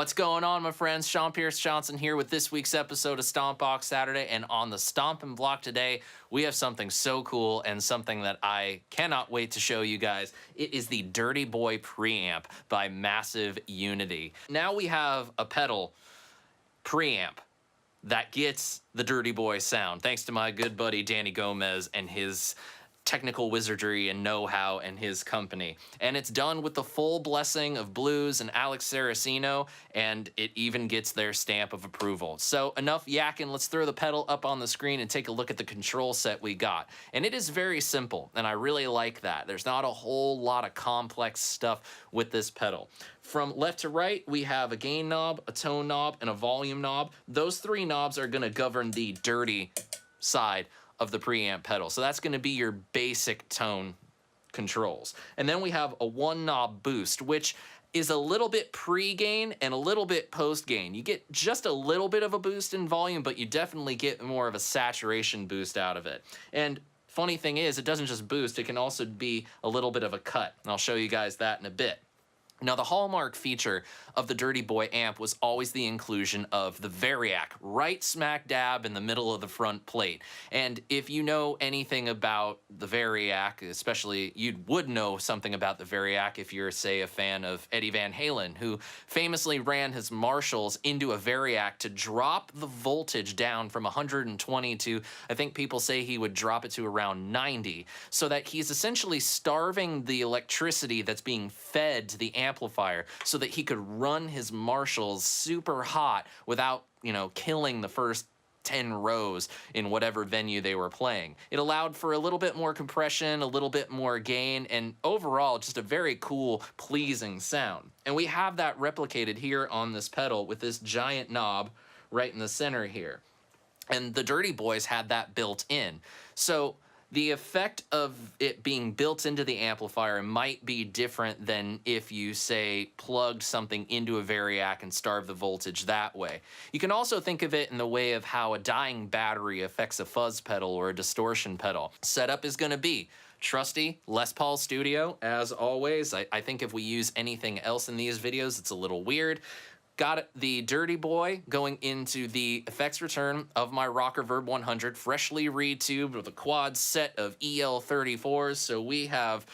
What's going on, my friends? SeanPierceJohnson here with this week's episode of Stompbox Saturday, and on the Stomping block today, we have something so cool and something that I cannot wait to show you guys. It is the Dirty Boy Preamp by Massive Unity. Now we have a pedal preamp that gets the Dirty Boy sound, thanks to my good buddy Danny Gomez and his technical wizardry and know-how and his company. And it's done with the full blessing of Blues and Alex Saraceno, and it even gets their stamp of approval. So enough yakking, let's throw the pedal up on the screen and take a look at the control set we got. And it is very simple, and I really like that. There's not a whole lot of complex stuff with this pedal. From left to right, we have a gain knob, a tone knob, and a volume knob. Those three knobs are gonna govern the dirty side of the preamp pedal. So that's going to be your basic tone controls. And then we have a one knob boost, which is a little bit pre-gain and a little bit post-gain. You get just a little bit of a boost in volume, but you definitely get more of a saturation boost out of it. And funny thing is, it doesn't just boost, it can also be a little bit of a cut. And I'll show you guys that in a bit. Now, the hallmark feature of the Dirty Boy amp was always the inclusion of the Variac, right smack dab in the middle of the front plate. And if you know anything about the Variac, especially you would know something about the Variac if you're, say, a fan of Eddie Van Halen, who famously ran his Marshalls into a Variac to drop the voltage down from 120 to, I think people say he would drop it to around 90, so that he's essentially starving the electricity that's being fed to the amplifier so that he could run his Marshalls super hot without, killing the first 10 rows in whatever venue they were playing. It allowed for a little bit more compression, a little bit more gain, and overall just a very cool, pleasing sound. And we have that replicated here on this pedal with this giant knob right in the center here. And the Dirty Boys had that built in. So the effect of it being built into the amplifier might be different than if you, say, plugged something into a Variac and starved the voltage that way. You can also think of it in the way of how a dying battery affects a fuzz pedal or a distortion pedal. Setup is going to be trusty Les Paul Studio, as always. I think if we use anything else in these videos, it's a little weird. Got the Dirty Boy going into the effects return of my Rocker Verb 100, freshly retubed with a quad set of EL34s. So we have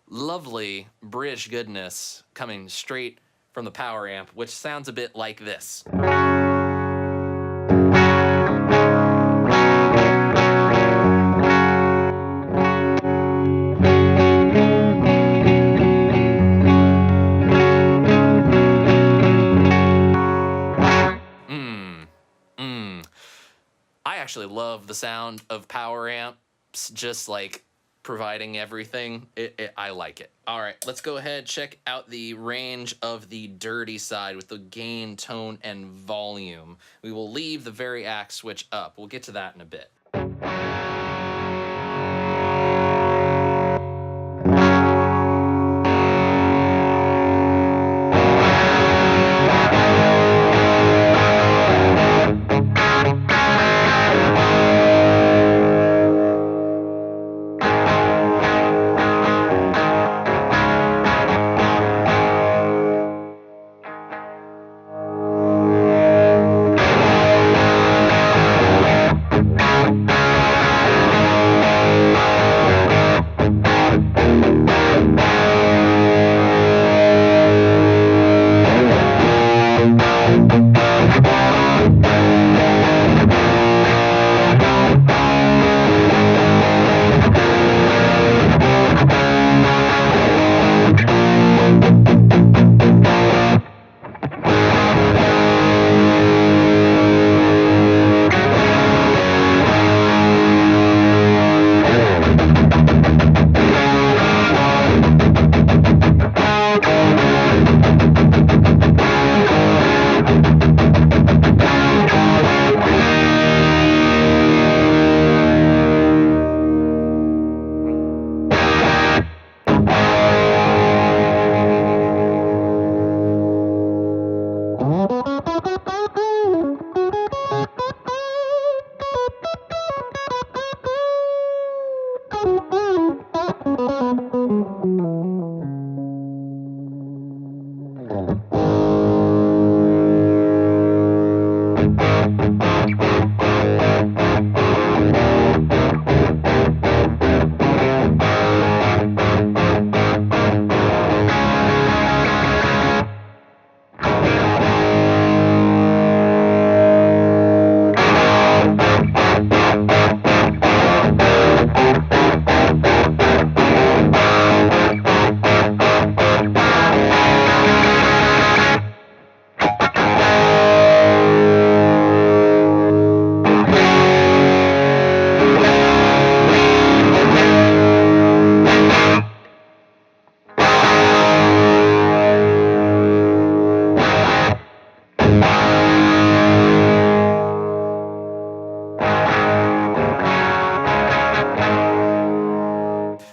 lovely British goodness coming straight from the power amp, which sounds a bit like this. actually love the sound of power amps, just like providing everything. I like it. All right, let's go ahead, check out the range of the dirty side with the gain, tone, and volume. We will leave the Variac switch up. We'll get to that in a bit.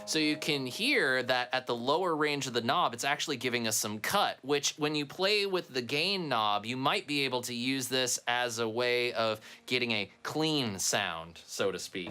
So you can hear that at the lower range of the knob, it's actually giving us some cut, which when you play with the gain knob, you might be able to use this as a way of getting a clean sound, so to speak.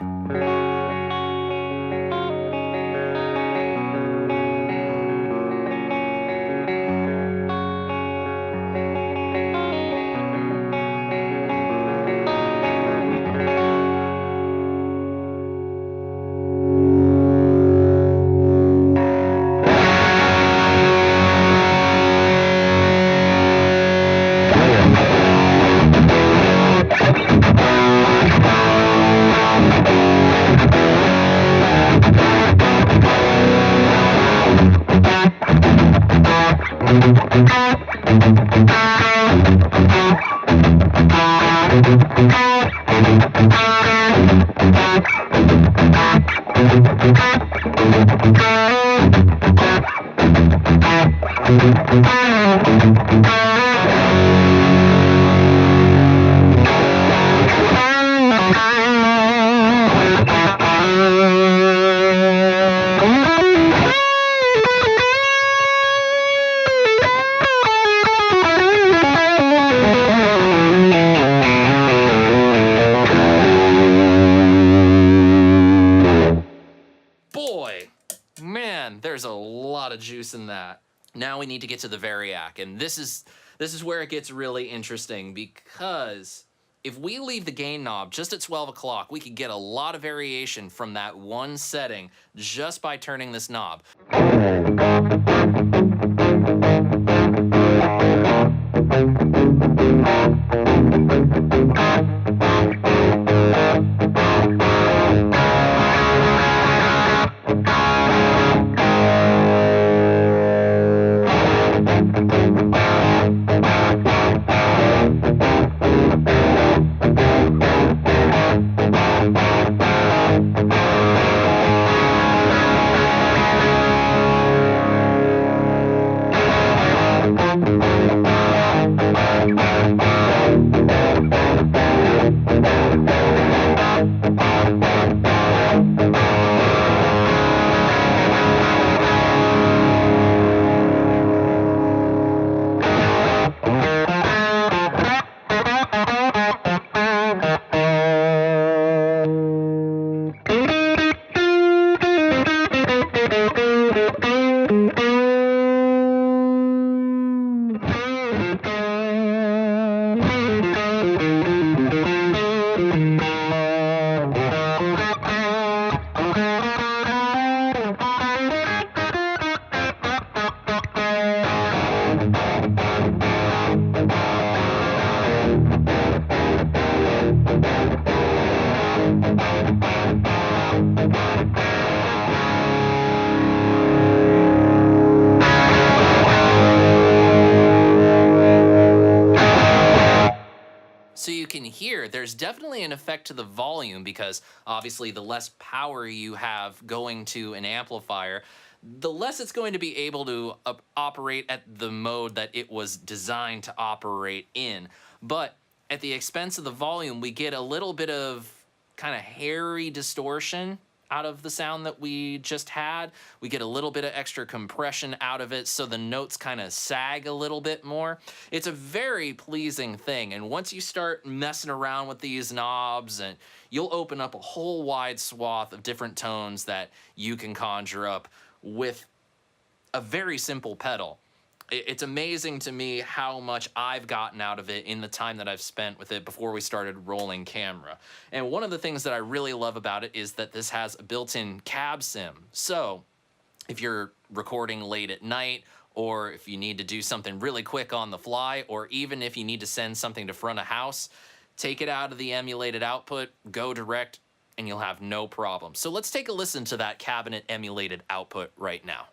There's a lot of juice in that. Now we need to get to the Variac, and this is where it gets really interesting, because if we leave the gain knob just at 12 o'clock, we could get a lot of variation from that one setting just by turning this knob. there, there's definitely an effect to the volume because obviously the less power you have going to an amplifier, the less it's going to be able to operate at the mode that it was designed to operate in. But at the expense of the volume, we get a little bit of kind of hairy distortion out of the sound that we just had. We get a little bit of extra compression out of it, so the notes kind of sag a little bit more. It's a very pleasing thing, and once you start messing around with these knobs, and you'll open up a whole wide swath of different tones that you can conjure up with a very simple pedal. It's amazing to me how much I've gotten out of it in the time that I've spent with it before we started rolling camera. And one of the things that I really love about it is that this has a built-in cab sim. So if you're recording late at night, or if you need to do something really quick on the fly, or even if you need to send something to front of house, take it out of the emulated output, go direct, and you'll have no problem. So let's take a listen to that cabinet emulated output right now.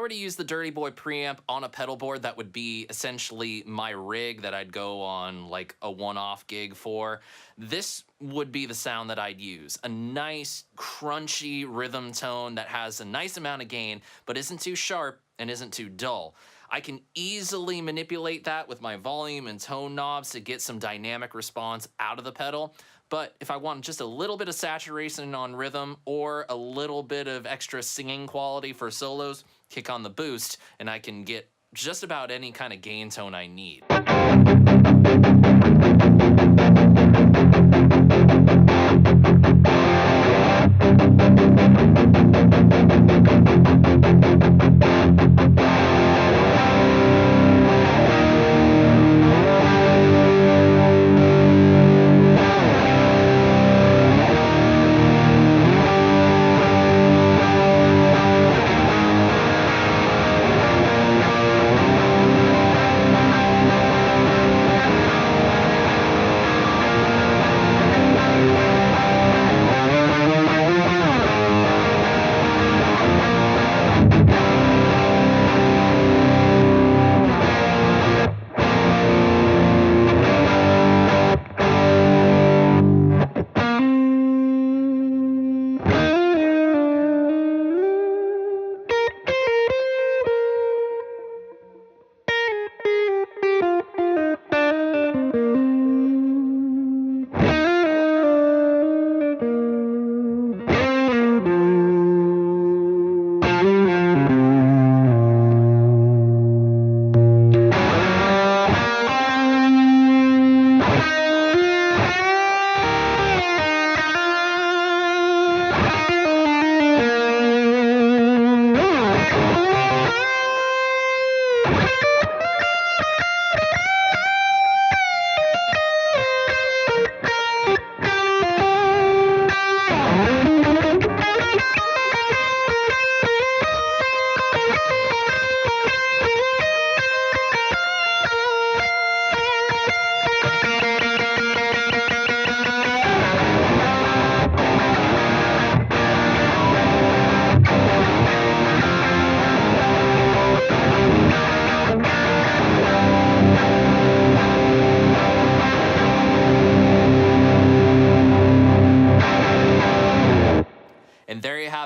To use the Dirty Boy Preamp on a pedal board, that would be essentially my rig that I'd go on like a one-off gig for. This would be the sound that I'd use. A nice, crunchy rhythm tone that has a nice amount of gain, but isn't too sharp and isn't too dull. I can easily manipulate that with my volume and tone knobs to get some dynamic response out of the pedal. But if I want just a little bit of saturation on rhythm or a little bit of extra singing quality for solos, kick on the boost, and I can get just about any kind of gain tone I need.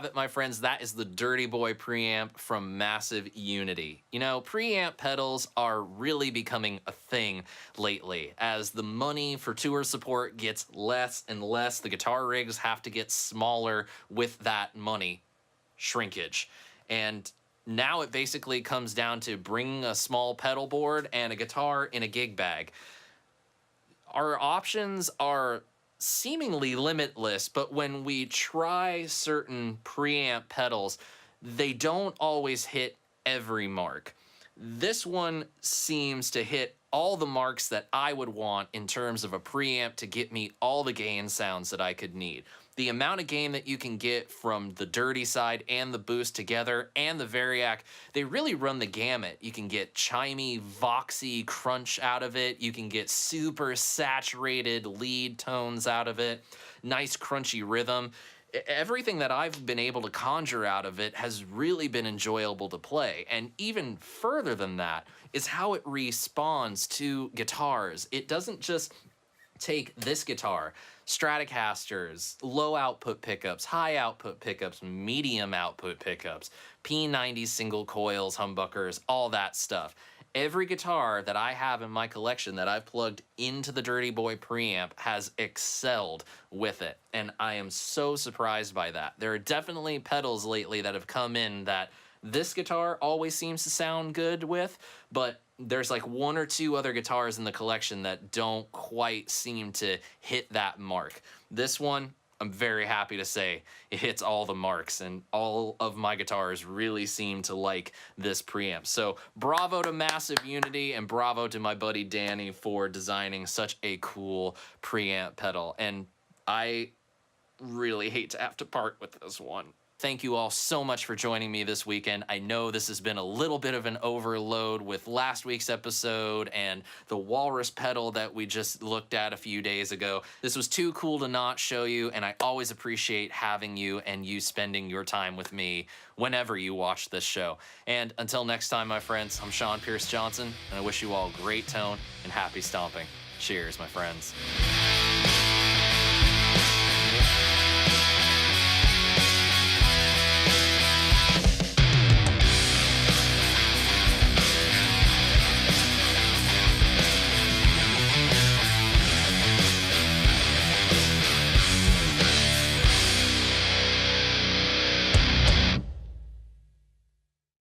have it, my friends. That is the Dirty Boy Preamp from Massive Unity. You know, preamp pedals are really becoming a thing lately. As the money for tour support gets less and less, the guitar rigs have to get smaller with that money. Shrinkage. And now it basically comes down to bringing a small pedal board and a guitar in a gig bag. Our options are seemingly limitless, but when we try certain preamp pedals, they don't always hit every mark. This one seems to hit all the marks that I would want in terms of a preamp to get me all the gain sounds that I could need. The amount of gain that you can get from the dirty side and the boost together and the Variac, they really run the gamut. You can get chimey, voxy crunch out of it. You can get super saturated lead tones out of it. Nice crunchy rhythm. Everything that I've been able to conjure out of it has really been enjoyable to play. And even further than that is how it responds to guitars. It doesn't just take this guitar, Stratocasters, low output pickups, high output pickups, medium output pickups, P90 single coils, humbuckers, all that stuff. Every guitar that I have in my collection that I've plugged into the Dirty Boy Preamp has excelled with it, and I am so surprised by that. There are definitely pedals lately that have come in that this guitar always seems to sound good with, but there's like one or two other guitars in the collection that don't quite seem to hit that mark. This one, I'm very happy to say it hits all the marks, and all of my guitars really seem to like this preamp. So bravo to Massive Unity, and bravo to my buddy Danny for designing such a cool preamp pedal. And I really hate to have to part with this one. Thank you all so much for joining me this weekend. I know this has been a little bit of an overload with last week's episode and the Walrus pedal that we just looked at a few days ago. This was too cool to not show you, and I always appreciate having you and you spending your time with me whenever you watch this show. And until next time, my friends, I'm SeanPierceJohnson, and I wish you all great tone and happy stomping. Cheers, my friends.